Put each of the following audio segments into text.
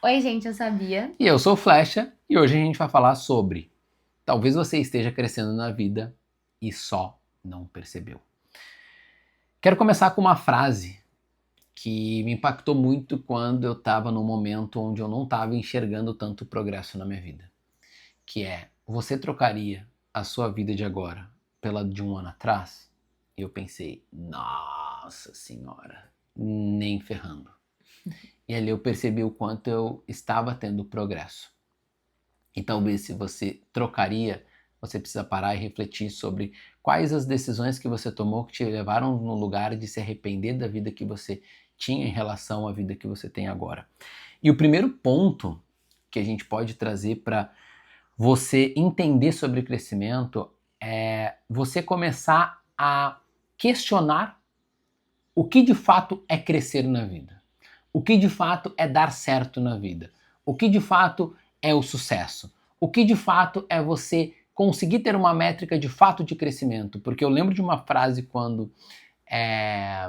Oi, gente, eu sabia. E eu sou o Flecha e hoje a gente vai falar sobre talvez você esteja crescendo na vida e só não percebeu. Quero começar com uma frase que me impactou muito quando eu estava num momento onde eu não estava enxergando tanto progresso na minha vida, que é: você trocaria a sua vida de agora pela de um ano atrás? E eu pensei, nossa senhora, nem ferrando. E ali eu percebi o quanto eu estava tendo progresso. E talvez se você trocaria, você precisa parar e refletir sobre quais as decisões que você tomou que te levaram no lugar de se arrepender da vida que você tinha em relação à vida que você tem agora. E o primeiro ponto que a gente pode trazer para você entender sobre crescimento é você começar a questionar o que de fato é crescer na vida. O que de fato é dar certo na vida? O que de fato é o sucesso? O que de fato é você conseguir ter uma métrica de fato de crescimento? Porque eu lembro de uma frase quando, é,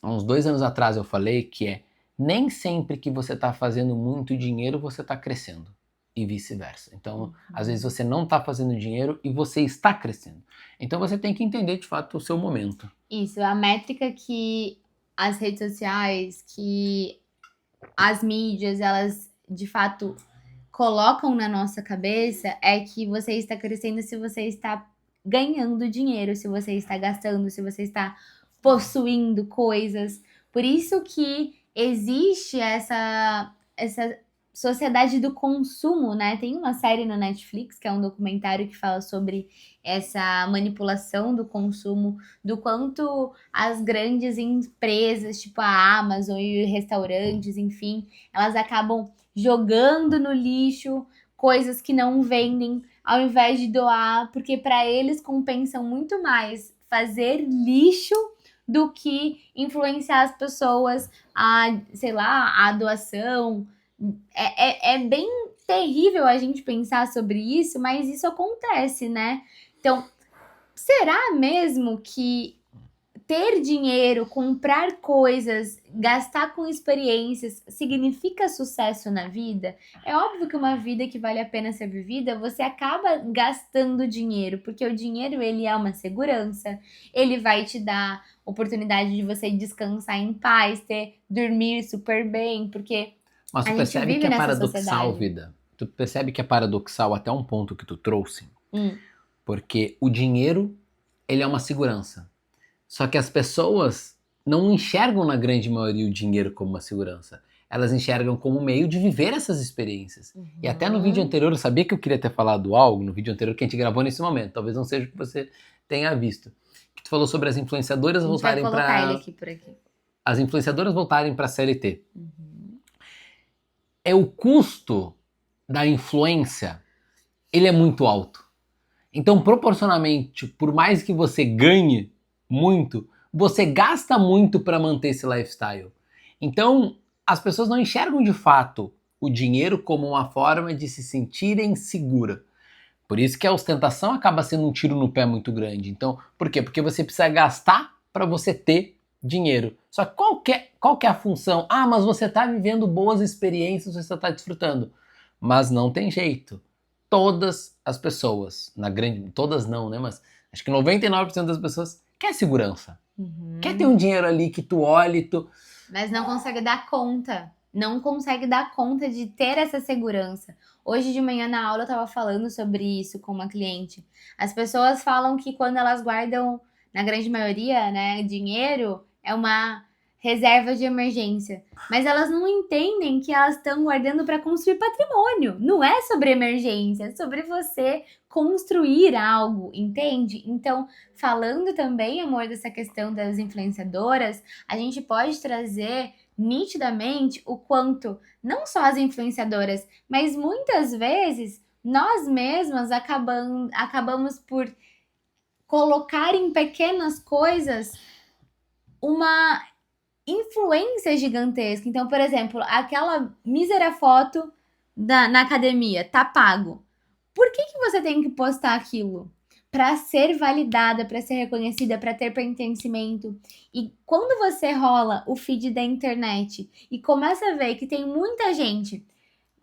uns 2 anos atrás, eu falei que é: nem sempre que você está fazendo muito dinheiro você está crescendo. E vice-versa. Então, às vezes você não está fazendo dinheiro e você está crescendo. Então você tem que entender de fato o seu momento. Isso, a métrica que as redes sociais, que as mídias, elas de fato colocam na nossa cabeça é que você está crescendo se você está ganhando dinheiro, se você está gastando, se você está possuindo coisas. Por isso que existe essa sociedade do consumo, né? Tem uma série na Netflix que é um documentário que fala sobre essa manipulação do consumo, do quanto as grandes empresas, tipo a Amazon e restaurantes, enfim, elas acabam jogando no lixo coisas que não vendem, ao invés de doar, porque para eles compensam muito mais fazer lixo do que influenciar as pessoas a, sei lá, a doação. É bem terrível a gente pensar sobre isso, mas isso acontece, né? Então, será mesmo que ter dinheiro, comprar coisas, gastar com experiências significa sucesso na vida? É óbvio que uma vida que vale a pena ser vivida, você acaba gastando dinheiro, porque o dinheiro ele é uma segurança, ele vai te dar oportunidade de você descansar em paz, ter dormir super bem, porque Mas a tu gente percebe que vive é nessa paradoxal, sociedade. vida? Tu percebe que é paradoxal até um ponto que tu trouxe? Hum. Porque o dinheiro, ele é uma segurança. Só que as pessoas não enxergam, na grande maioria, o dinheiro como uma segurança. Elas enxergam como um meio de viver essas experiências. E até no vídeo Uhum. anterior, eu sabia que eu queria ter falado algo no vídeo anterior que a gente gravou nesse momento. Talvez não seja o que você tenha visto. Que tu falou sobre as influenciadoras A gente vai voltarem colocar ele para aqui por aqui. CLT. Uhum. É o custo da influência, ele é muito alto. Então, proporcionalmente, por mais que você ganhe muito, você gasta muito para manter esse lifestyle. Então, as pessoas não enxergam de fato o dinheiro como uma forma de se sentirem segura. Por isso que a ostentação acaba sendo um tiro no pé muito grande. Então, por quê? Porque você precisa gastar para você ter dinheiro. Só que qual que é a função? Ah, mas você está vivendo boas experiências, você está desfrutando. Mas não tem jeito. Todas as pessoas, na grande, todas não, né? Mas acho que 99% das pessoas quer segurança. Quer ter Uhum. um dinheiro ali que tu olhe, tu. Mas não consegue dar conta. Não consegue dar conta de ter essa segurança. Hoje de manhã na aula eu estava falando sobre isso com uma cliente. As pessoas falam que quando elas guardam, na grande maioria, né, dinheiro, é uma reserva de emergência. Mas elas não entendem que elas estão guardando para construir patrimônio. Não é sobre emergência, é sobre você construir algo, entende? Então, falando também, amor, dessa questão das influenciadoras, a gente pode trazer nitidamente o quanto não só as influenciadoras, mas muitas vezes nós mesmas acabamos por colocar em pequenas coisas uma influência gigantesca. Então, por exemplo, aquela mísera foto na academia tá pago. Por que você tem que postar aquilo? para ser validada, para ser reconhecida, para ter pertencimento. E quando você rola o feed da internet e começa a ver que tem muita gente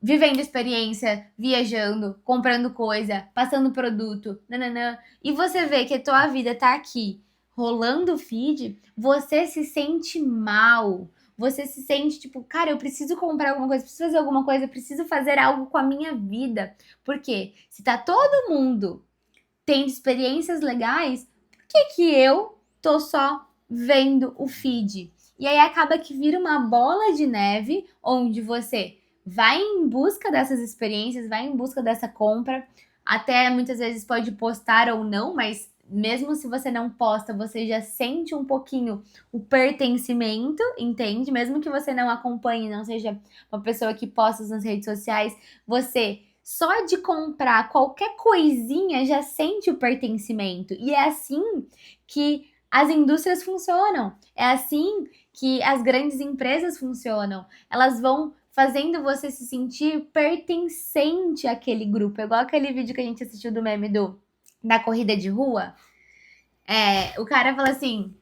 vivendo experiência, viajando, comprando coisa, passando produto, nananã, e você vê que a tua vida tá aqui, rolando o feed, você se sente mal. Você se sente tipo, cara, eu preciso comprar alguma coisa, preciso fazer alguma coisa, preciso fazer algo com a minha vida. Por quê? Se tá todo mundo tendo experiências legais, por que que eu tô só vendo o feed? E aí acaba que vira uma bola de neve onde você vai em busca dessas experiências, vai em busca dessa compra, até muitas vezes pode postar ou não, mas mesmo se você não posta, você já sente um pouquinho o pertencimento, entende? Mesmo que você não acompanhe, não seja uma pessoa que posta nas redes sociais, você só de comprar qualquer coisinha já sente o pertencimento. E é assim que as indústrias funcionam. É assim que as grandes empresas funcionam. Elas vão fazendo você se sentir pertencente àquele grupo. É igual aquele vídeo que a gente assistiu do meme da corrida de rua. O cara fala assim: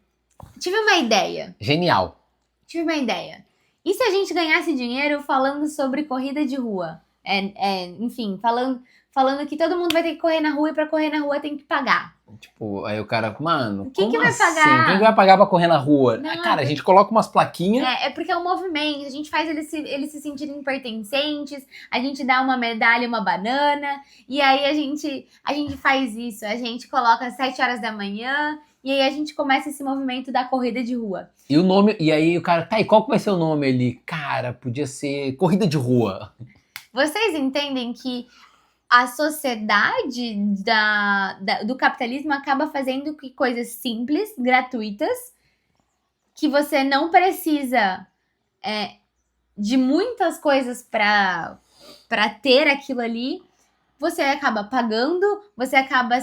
tive uma ideia. Genial. Tive uma ideia. E se a gente ganhasse dinheiro falando sobre corrida de rua? Enfim, falando que todo mundo vai ter que correr na rua e pra correr na rua tem que pagar. Tipo, aí o cara, mano, Quem como que vai assim? pagar? Quem que vai pagar pra correr na rua? Não, Cara, a gente coloca umas plaquinhas. É porque é um movimento, a gente faz eles se sentirem pertencentes, a gente dá uma medalha, uma banana, e aí a gente faz isso, a gente coloca às 7 horas da manhã, e aí a gente começa esse movimento da corrida de rua. E o nome, e aí o cara, tá, e qual que vai ser o nome ali? Cara, podia ser corrida de rua. Vocês entendem que a sociedade do capitalismo acaba fazendo que coisas simples, gratuitas, que você não precisa de muitas coisas para ter aquilo ali, você acaba pagando, você acaba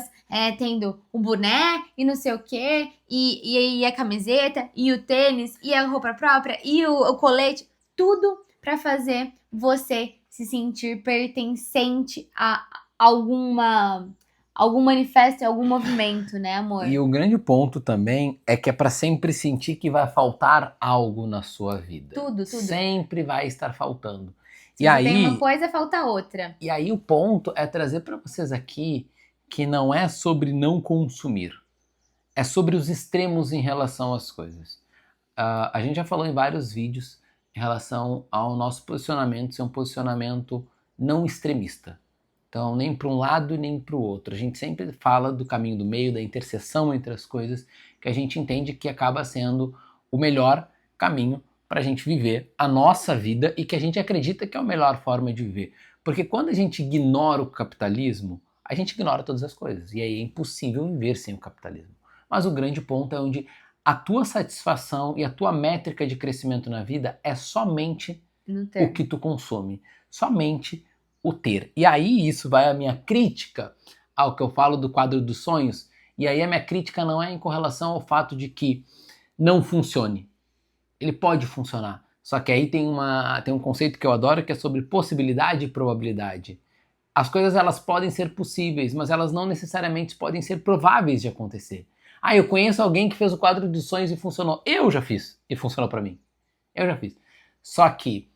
tendo o boné e não sei o quê, e a camiseta, e o tênis, e a roupa própria, e o colete, tudo para fazer você se sentir pertencente a algum manifesto, algum movimento, né, amor? E o grande ponto também é que é pra sempre sentir que vai faltar algo na sua vida. Tudo. Sempre vai estar faltando. Se E você aí, tem uma coisa, falta outra. E aí o ponto é trazer para vocês aqui que não é sobre não consumir, é sobre os extremos em relação às coisas. A gente já falou em vários vídeos em relação ao nosso posicionamento ser um posicionamento não extremista. Então, nem para um lado nem para o outro. A gente sempre fala do caminho do meio, da interseção entre as coisas, que a gente entende que acaba sendo o melhor caminho para a gente viver a nossa vida e que a gente acredita que é a melhor forma de viver. Porque quando a gente ignora o capitalismo, a gente ignora todas as coisas. E aí é impossível viver sem o capitalismo. Mas o grande ponto é onde a tua satisfação e a tua métrica de crescimento na vida é somente o que tu consome. Somente o ter. E aí isso vai a minha crítica ao que eu falo do quadro dos sonhos. E aí a minha crítica não é em correlação ao fato de que não funcione. Ele pode funcionar. Só que aí tem um conceito que eu adoro que é sobre possibilidade e probabilidade. As coisas elas podem ser possíveis, mas elas não necessariamente podem ser prováveis de acontecer. Ah, eu conheço alguém que fez o quadro dos sonhos e funcionou. Eu já fiz e funcionou para mim. Eu já fiz. Só que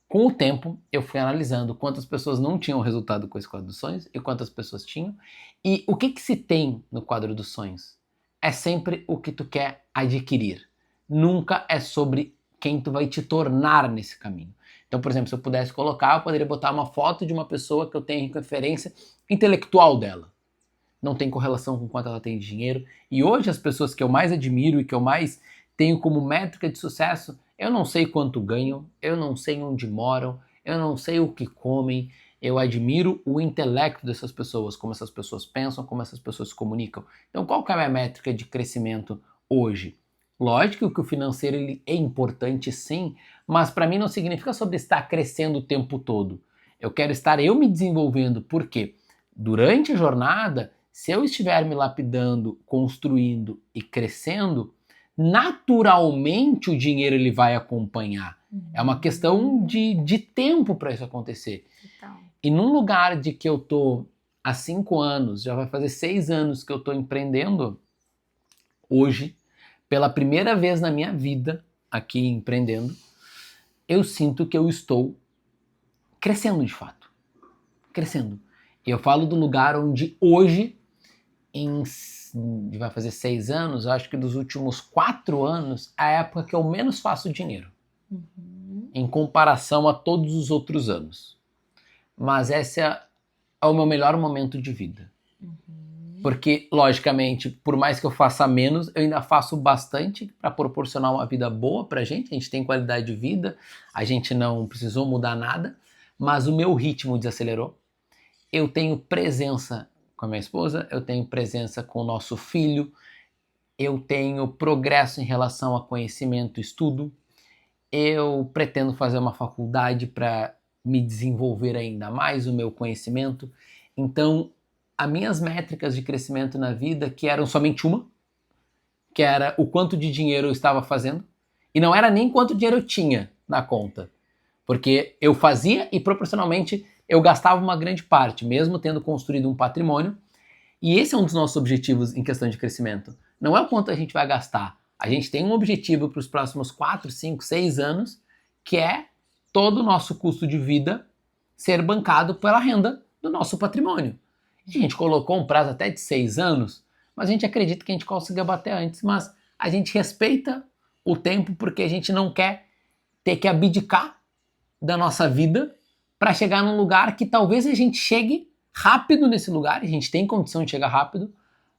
com o tempo eu fui analisando quantas pessoas não tinham resultado com esse quadro dos sonhos e quantas pessoas tinham. E o que se tem no quadro dos sonhos? É sempre o que tu quer adquirir. Nunca é sobre quem tu vai te tornar nesse caminho. Então, por exemplo, se eu pudesse colocar, eu poderia botar uma foto de uma pessoa que eu tenho referência intelectual dela. Não tem correlação com quanto ela tem de dinheiro. E hoje as pessoas que eu mais admiro e que eu mais tenho como métrica de sucesso, eu não sei quanto ganham, eu não sei onde moram, eu não sei o que comem. Eu admiro o intelecto dessas pessoas, como essas pessoas pensam, como essas pessoas se comunicam. Então, qual que é a minha métrica de crescimento hoje? Lógico que o financeiro ele é importante sim, mas para mim não significa sobre estar crescendo o tempo todo. Eu quero estar eu me desenvolvendo, porque durante a jornada, se eu estiver me lapidando, construindo e crescendo, naturalmente o dinheiro ele vai acompanhar. É uma questão de tempo para isso acontecer. Então. E num lugar de que eu tô há 5 anos, já vai fazer 6 anos que eu estou empreendendo, hoje, pela primeira vez na minha vida, aqui empreendendo, eu sinto que eu estou crescendo de fato. Crescendo. E eu falo do lugar onde hoje, vai fazer 6 anos, acho que dos últimos 4 anos, é a época que eu menos faço dinheiro. Em comparação a todos os outros anos. Mas esse é o meu melhor momento de vida. Porque, logicamente, por mais que eu faça menos, eu ainda faço bastante para proporcionar uma vida boa pra gente. A gente tem qualidade de vida, a gente não precisou mudar nada, mas o meu ritmo desacelerou. Eu tenho presença com a minha esposa, eu tenho presença com o nosso filho, eu tenho progresso em relação a conhecimento e estudo, eu pretendo fazer uma faculdade para me desenvolver ainda mais o meu conhecimento. Então, as minhas métricas de crescimento na vida, que eram somente uma, que era o quanto de dinheiro eu estava fazendo, e não era nem quanto dinheiro eu tinha na conta, porque eu fazia e proporcionalmente eu gastava uma grande parte, mesmo tendo construído um patrimônio. E esse é um dos nossos objetivos em questão de crescimento. Não é o quanto a gente vai gastar. A gente tem um objetivo para os próximos 4, 5, 6 anos, que é todo o nosso custo de vida ser bancado pela renda do nosso patrimônio. A gente colocou um prazo até de 6 anos, mas a gente acredita que a gente consiga bater antes, mas a gente respeita o tempo porque a gente não quer ter que abdicar da nossa vida para chegar num lugar que talvez a gente chegue rápido nesse lugar, a gente tem condição de chegar rápido,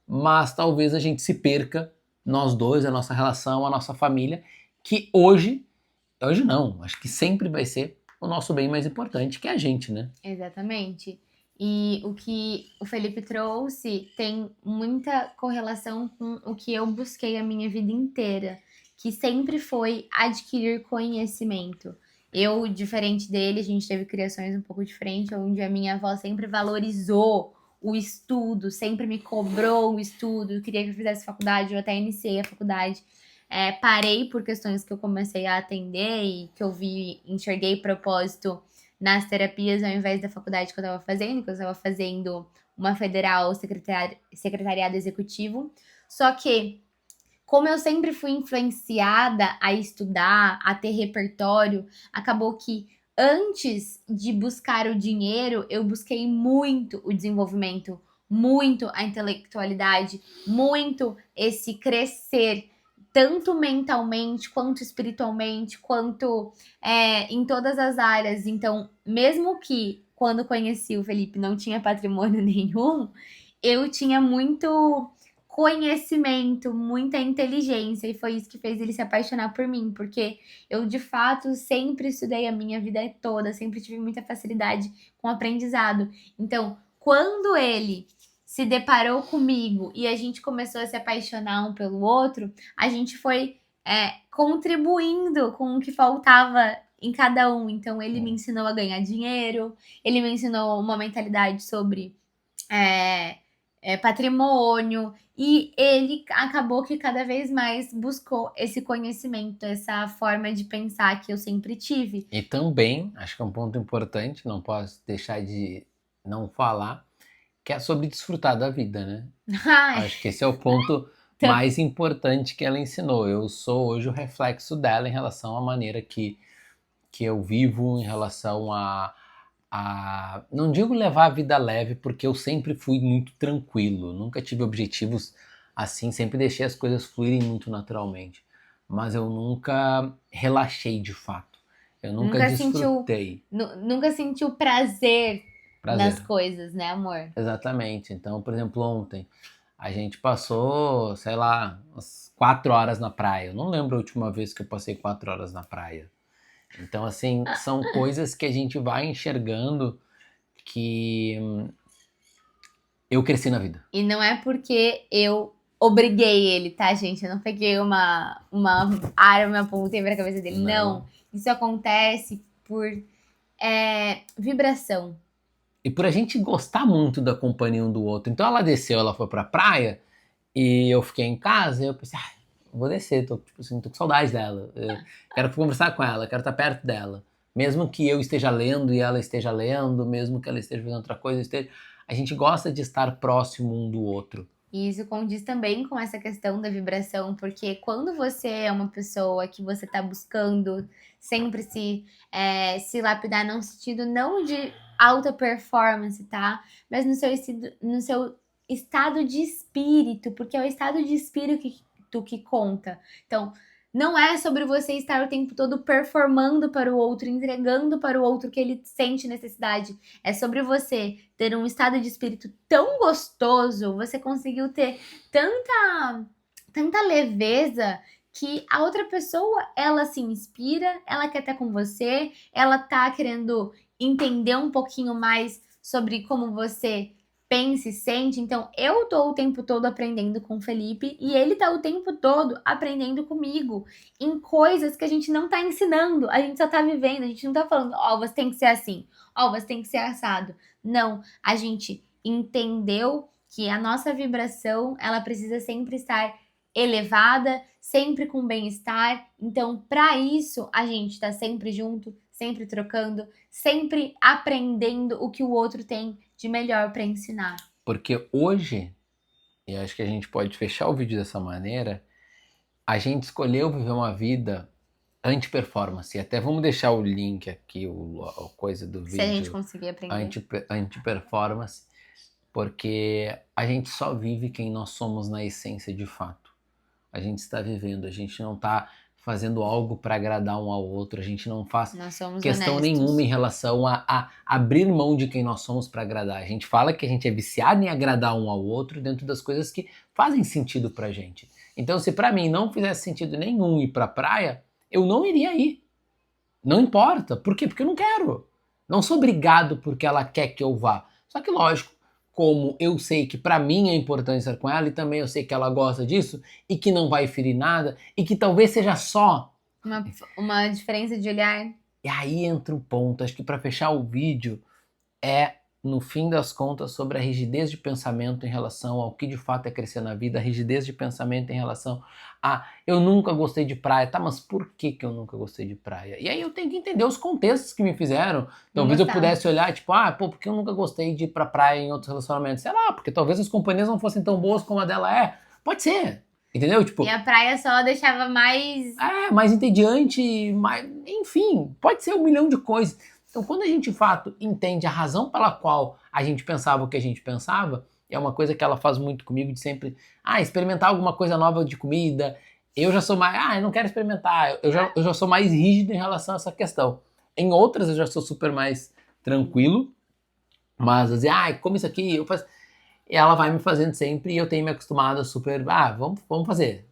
mas talvez a gente se perca, nós dois, a nossa relação, a nossa família, que hoje não, acho que sempre vai ser o nosso bem mais importante, que é a gente, né? Exatamente. E o que o Felipe trouxe tem muita correlação com o que eu busquei a minha vida inteira, que sempre foi adquirir conhecimento. Eu, diferente dele, a gente teve criações um pouco diferentes, onde a minha avó sempre valorizou o estudo, sempre me cobrou o estudo, queria que eu fizesse faculdade, eu até iniciei a faculdade. Parei por questões que eu comecei a atender e que eu enxerguei propósito nas terapias ao invés da faculdade que eu estava fazendo, que eu estava fazendo uma federal secretariado executivo. Só que, como eu sempre fui influenciada a estudar, a ter repertório, acabou que antes de buscar o dinheiro, eu busquei muito o desenvolvimento, muito a intelectualidade, muito esse crescer, tanto mentalmente, quanto espiritualmente, quanto em todas as áreas. Então, mesmo que quando conheci o Felipe não tinha patrimônio nenhum, eu tinha muito conhecimento, muita inteligência, e foi isso que fez ele se apaixonar por mim, porque eu de fato sempre estudei a minha vida toda, sempre tive muita facilidade com aprendizado. Então, quando ele se deparou comigo e a gente começou a se apaixonar um pelo outro, a gente foi contribuindo com o que faltava em cada um. Então, ele me ensinou a ganhar dinheiro, ele me ensinou uma mentalidade sobre patrimônio, e ele acabou que cada vez mais buscou esse conhecimento, essa forma de pensar que eu sempre tive. E também, acho que é um ponto importante, não posso deixar de não falar, que é sobre desfrutar da vida, né? Acho que esse é o ponto mais importante que ela ensinou. Eu sou hoje o reflexo dela em relação à maneira que eu vivo, em relação a não digo levar a vida leve, porque eu sempre fui muito tranquilo, nunca tive objetivos assim, sempre deixei as coisas fluírem muito naturalmente, mas eu nunca relaxei de fato, eu nunca desfrutei. Nunca sentiu prazer nas coisas, né, amor? Exatamente. Então, por exemplo, ontem a gente passou, sei lá, umas 4 horas na praia. Eu não lembro a última vez que eu passei 4 horas na praia. Então, assim, são coisas que a gente vai enxergando que eu cresci na vida. E não é porque eu obriguei ele, tá, gente? Eu não peguei uma arma, apontei pra cabeça dele. Não. Isso acontece por vibração. E por a gente gostar muito da companhia um do outro. Então ela desceu, ela foi pra praia e eu fiquei em casa e eu pensei, vou descer, tô com saudade dela. Eu quero conversar com ela, quero estar perto dela. Mesmo que eu esteja lendo e ela esteja lendo, mesmo que ela esteja fazendo outra coisa, a gente gosta de estar próximo um do outro. E isso condiz também com essa questão da vibração, porque quando você é uma pessoa que você tá buscando sempre se lapidar num sentido não de alta performance, tá? Mas no seu estado de espírito, porque é o estado de espírito que conta. Então, não é sobre você estar o tempo todo performando para o outro, entregando para o outro que ele sente necessidade. É sobre você ter um estado de espírito tão gostoso, você conseguiu ter tanta leveza que a outra pessoa, ela se inspira, ela quer estar com você, ela tá querendo entender um pouquinho mais sobre como você pensa e sente. Então, eu tô o tempo todo aprendendo com o Felipe e ele tá o tempo todo aprendendo comigo em coisas que a gente não tá ensinando, a gente só tá vivendo, a gente não tá falando, ó, você tem que ser assim, ó, você tem que ser assado. Não, a gente entendeu que a nossa vibração, ela precisa sempre estar elevada, sempre com bem-estar. Então, para isso, a gente tá sempre junto, sempre trocando, sempre aprendendo o que o outro tem de melhor para ensinar. Porque hoje, e acho que a gente pode fechar o vídeo dessa maneira, a gente escolheu viver uma vida anti-performance. E até vamos deixar o link aqui, a coisa do vídeo. Se a gente conseguir aprender. Anti-performance, porque a gente só vive quem nós somos na essência de fato. A gente está vivendo, a gente não está fazendo algo para agradar um ao outro, a gente não faz questão honestos. nenhuma em relação a abrir mão de quem nós somos para agradar. A gente fala que a gente é viciado em agradar um ao outro dentro das coisas que fazem sentido pra gente. Então, se pra mim não fizesse sentido nenhum ir pra praia, eu não iria ir. Não importa. Por quê? Porque eu não quero. Não sou obrigado porque ela quer que eu vá. Só que, lógico, como eu sei que pra mim é importante estar com ela e também eu sei que ela gosta disso e que não vai ferir nada e que talvez seja só uma diferença de olhar. E aí entra um ponto, acho que para fechar o vídeo é, no fim das contas, sobre a rigidez de pensamento em relação ao que de fato é crescer na vida, a rigidez de pensamento em relação a eu nunca gostei de praia, tá, mas por que eu nunca gostei de praia? E aí eu tenho que entender os contextos que me fizeram. Talvez eu pudesse olhar, tipo, porque eu nunca gostei de ir pra praia em outros relacionamentos? Sei lá, porque talvez as companhias não fossem tão boas como a dela é. Pode ser. Entendeu? Tipo, e a praia só deixava mais... mais entediante, enfim, pode ser um milhão de coisas. Então, quando a gente, de fato, entende a razão pela qual a gente pensava o que a gente pensava, é uma coisa que ela faz muito comigo, de sempre, experimentar alguma coisa nova de comida. Eu já sou mais, eu não quero experimentar. Eu já sou mais rígido em relação a essa questão. Em outras, eu já sou super mais tranquilo, mas, dizer, come isso aqui, eu faço... E ela vai me fazendo sempre e eu tenho me acostumado a super, vamos fazer.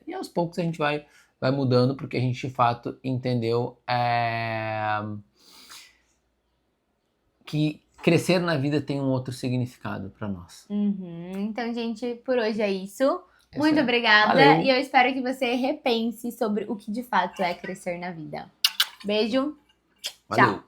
E aos poucos a gente vai mudando porque a gente de fato entendeu que crescer na vida tem um outro significado para nós. Então, gente, por hoje é isso. Muito obrigada. Valeu. E eu espero que você repense sobre o que de fato é crescer na vida. Beijo. Valeu. Tchau.